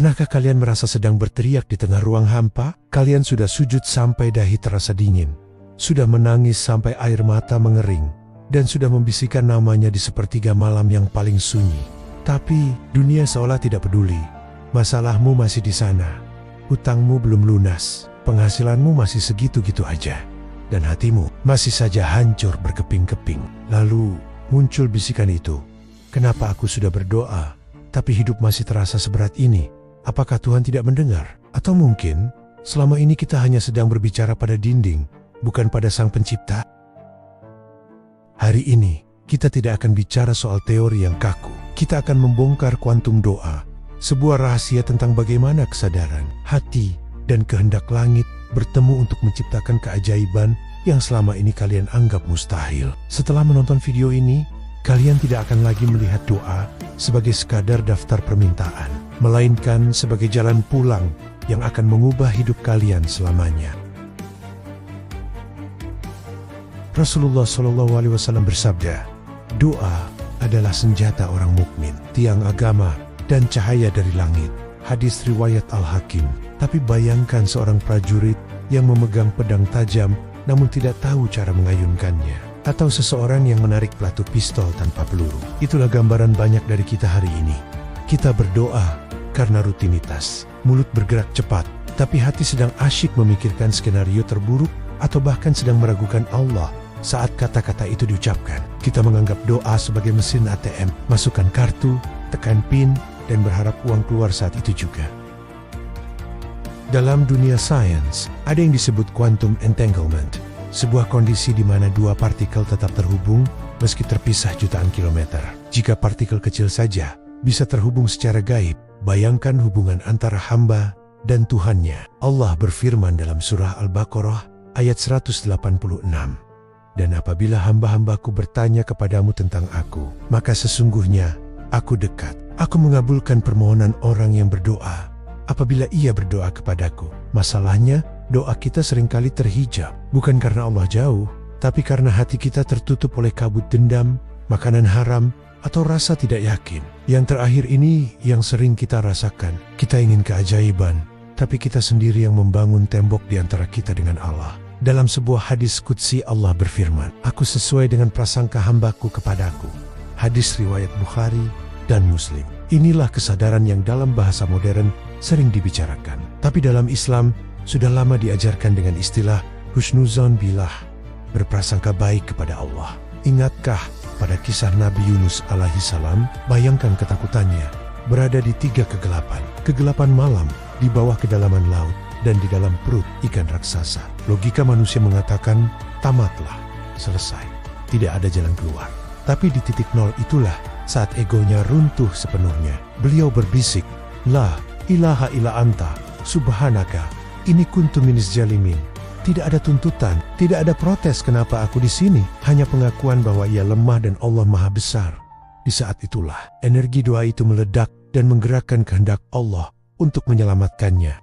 Pernahkah kalian merasa sedang berteriak di tengah ruang hampa? Kalian sudah sujud sampai dahi terasa dingin, sudah menangis sampai air mata mengering, dan sudah membisikkan namanya di sepertiga malam yang paling sunyi. Tapi dunia seolah tidak peduli. Masalahmu masih di sana, hutangmu belum lunas, penghasilanmu masih segitu-gitu aja, dan hatimu masih saja hancur berkeping-keping. Lalu muncul bisikan itu, kenapa aku sudah berdoa, tapi hidup masih terasa seberat ini? Apakah Tuhan tidak mendengar? Atau mungkin selama ini kita hanya sedang berbicara pada dinding, bukan pada Sang Pencipta? Hari ini kita tidak akan bicara soal teori yang kaku. Kita akan membongkar kuantum doa, sebuah rahasia tentang bagaimana kesadaran, hati, dan kehendak langit bertemu untuk menciptakan keajaiban yang selama ini kalian anggap mustahil. Setelah menonton video ini, kalian tidak akan lagi melihat doa sebagai sekadar daftar permintaan, melainkan sebagai jalan pulang yang akan mengubah hidup kalian selamanya. Rasulullah SAW bersabda, doa adalah senjata orang mukmin, tiang agama, dan cahaya dari langit. Hadis riwayat Al-Hakim. Tapi bayangkan seorang prajurit yang memegang pedang tajam namun tidak tahu cara mengayunkannya, atau seseorang yang menarik pelatu pistol tanpa peluru. Itulah gambaran banyak dari kita hari ini. Kita berdoa karena rutinitas, mulut bergerak cepat, tapi hati sedang asyik memikirkan skenario terburuk atau bahkan sedang meragukan Allah saat kata-kata itu diucapkan. Kita menganggap doa sebagai mesin ATM, masukkan kartu, tekan PIN, dan berharap uang keluar saat itu juga. Dalam dunia sains, ada yang disebut quantum entanglement, sebuah kondisi di mana dua partikel tetap terhubung meski terpisah jutaan kilometer. Jika partikel kecil saja bisa terhubung secara gaib, bayangkan hubungan antara hamba dan Tuhannya. Allah berfirman dalam surah Al-Baqarah ayat 186. Dan apabila hamba-hambaku bertanya kepadamu tentang aku, maka sesungguhnya aku dekat. Aku mengabulkan permohonan orang yang berdoa apabila ia berdoa kepadaku. Masalahnya, doa kita seringkali terhijab, bukan karena Allah jauh, tapi karena hati kita tertutup oleh kabut dendam, makanan haram, atau rasa tidak yakin. Yang terakhir ini yang sering kita rasakan. Kita ingin keajaiban, tapi kita sendiri yang membangun tembok di antara kita dengan Allah. Dalam sebuah hadis qudsi Allah berfirman, aku sesuai dengan prasangka hambaku kepadaku. Hadis riwayat Bukhari dan Muslim. Inilah kesadaran yang dalam bahasa modern sering dibicarakan. Tapi dalam Islam sudah lama diajarkan dengan istilah husnuzon billah, berprasangka baik kepada Allah. Ingatkah pada kisah Nabi Yunus alaihi salam? Bayangkan ketakutannya berada di tiga kegelapan. Kegelapan malam, di bawah kedalaman laut, dan di dalam perut ikan raksasa. Logika manusia mengatakan, tamatlah, selesai, tidak ada jalan keluar. Tapi di titik nol itulah saat egonya runtuh sepenuhnya. Beliau berbisik, La ilaha illa anta, subhanaka, ini kuntu minis jalimin. Tidak ada tuntutan, tidak ada protes kenapa aku di sini. Hanya pengakuan bahwa ia lemah dan Allah maha besar. Di saat itulah, energi doa itu meledak dan menggerakkan kehendak Allah untuk menyelamatkannya.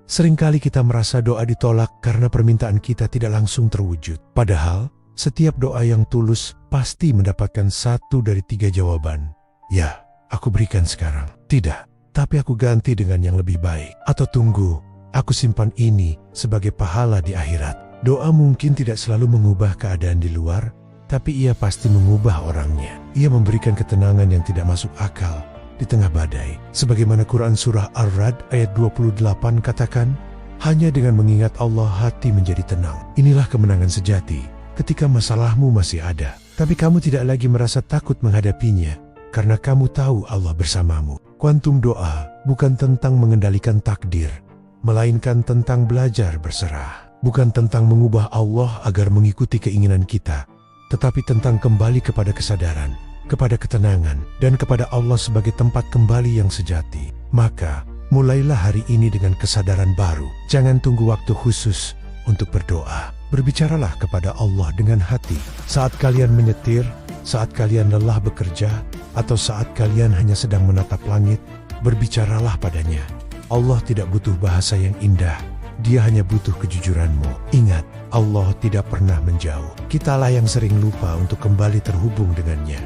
Seringkali kita merasa doa ditolak karena permintaan kita tidak langsung terwujud. Padahal, setiap doa yang tulus pasti mendapatkan satu dari tiga jawaban. Ya, aku berikan sekarang. Tidak, tapi aku ganti dengan yang lebih baik. Atau tunggu, aku simpan ini sebagai pahala di akhirat. Doa mungkin tidak selalu mengubah keadaan di luar, tapi ia pasti mengubah orangnya. Ia memberikan ketenangan yang tidak masuk akal di tengah badai. Sebagaimana Quran Surah Ar-Ra'd ayat 28 katakan, hanya dengan mengingat Allah hati menjadi tenang. Inilah kemenangan sejati ketika masalahmu masih ada, tapi kamu tidak lagi merasa takut menghadapinya karena kamu tahu Allah bersamamu. Kuantum doa bukan tentang mengendalikan takdir, melainkan tentang belajar berserah. Bukan tentang mengubah Allah agar mengikuti keinginan kita, tetapi tentang kembali kepada kesadaran, kepada ketenangan, dan kepada Allah sebagai tempat kembali yang sejati. Maka, mulailah hari ini dengan kesadaran baru. Jangan tunggu waktu khusus untuk berdoa. Berbicaralah kepada Allah dengan hati. Saat kalian menyetir, saat kalian lelah bekerja, atau saat kalian hanya sedang menatap langit, berbicaralah padanya. Allah tidak butuh bahasa yang indah. Dia hanya butuh kejujuranmu. Ingat, Allah tidak pernah menjauh. Kitalah yang sering lupa untuk kembali terhubung dengannya.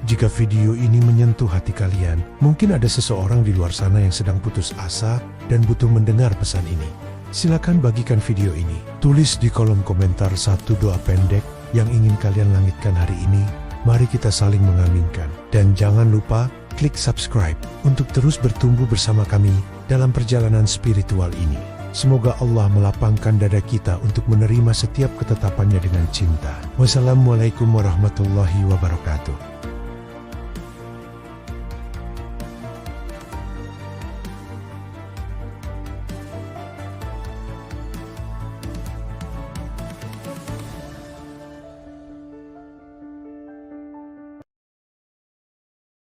Jika video ini menyentuh hati kalian, mungkin ada seseorang di luar sana yang sedang putus asa dan butuh mendengar pesan ini. Silakan bagikan video ini. Tulis di kolom komentar satu doa pendek yang ingin kalian langitkan hari ini. Mari kita saling mengaminkan. Dan jangan lupa klik subscribe untuk terus bertumbuh bersama kami dalam perjalanan spiritual ini. Semoga Allah melapangkan dada kita untuk menerima setiap ketetapannya dengan cinta. Wassalamualaikum warahmatullahi wabarakatuh.